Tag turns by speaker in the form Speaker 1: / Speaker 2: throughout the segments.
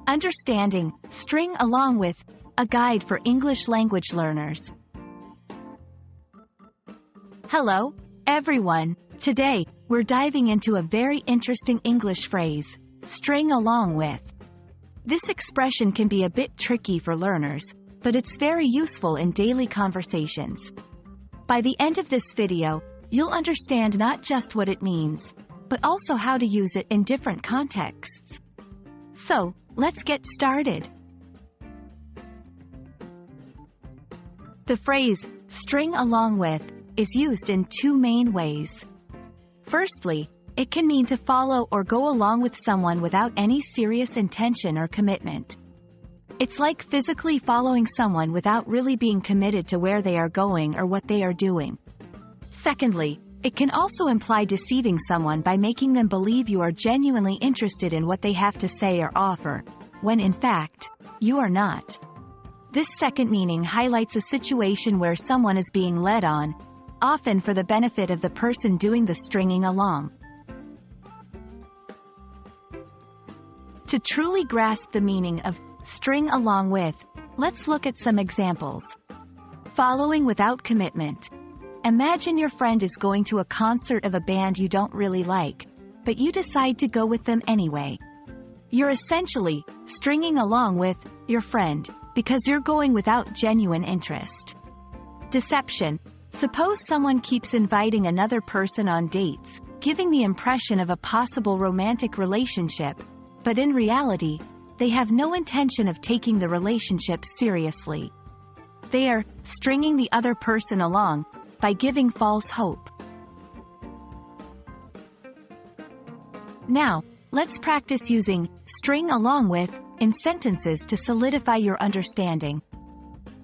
Speaker 1: Understanding String Along with, a guide for English language learners. Hello, everyone. Today, we're diving into a very interesting English phrase, string along with. This expression can be a bit tricky for learners, but it's very useful in daily conversations. By the end of this video, you'll understand not just what it means, but also how to use it in different contexts. So, let's get started. The phrase, string along with, is used in two main ways. Firstly, it can mean to follow or go along with someone without any serious intention or commitment. It's like physically following someone without really being committed to where they are going or what they are doing. Secondly, it can also imply deceiving someone by making them believe you are genuinely interested in what they have to say or offer, when in fact, you are not. This second meaning highlights a situation where someone is being led on, often for the benefit of the person doing the stringing along. To truly grasp the meaning of string along with, let's look at some examples. Following without commitment. Imagine your friend is going to a concert of a band you don't really like, but you decide to go with them anyway. You're essentially stringing along with your friend because you're going without genuine interest. Deception. Suppose someone keeps inviting another person on dates, giving the impression of a possible romantic relationship, but in reality, they have no intention of taking the relationship seriously. They are stringing the other person along by giving false hope. Now, let's practice using string along with in sentences to solidify your understanding.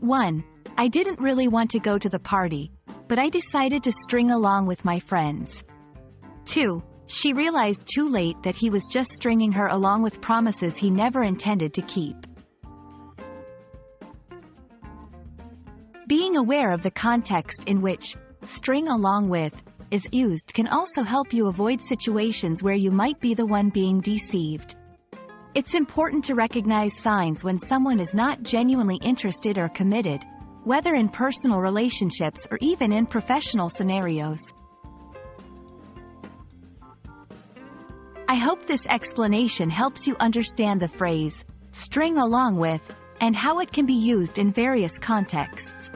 Speaker 1: 1. I didn't really want to go to the party, but I decided to string along with my friends. 2. She realized too late that he was just stringing her along with promises he never intended to keep. Being aware of the context in which string along with is used can also help you avoid situations where you might be the one being deceived. It's important to recognize signs when someone is not genuinely interested or committed, whether in personal relationships or even in professional scenarios. I hope this explanation helps you understand the phrase, string along with, and how it can be used in various contexts.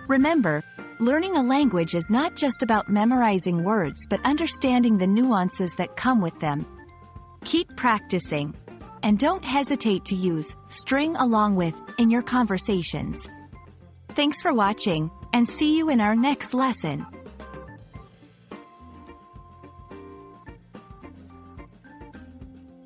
Speaker 1: Remember, learning a language is not just about memorizing words but understanding the nuances that come with them. Keep practicing, and don't hesitate to use string along with in your conversations. Thanks for watching, and see you in our next lesson.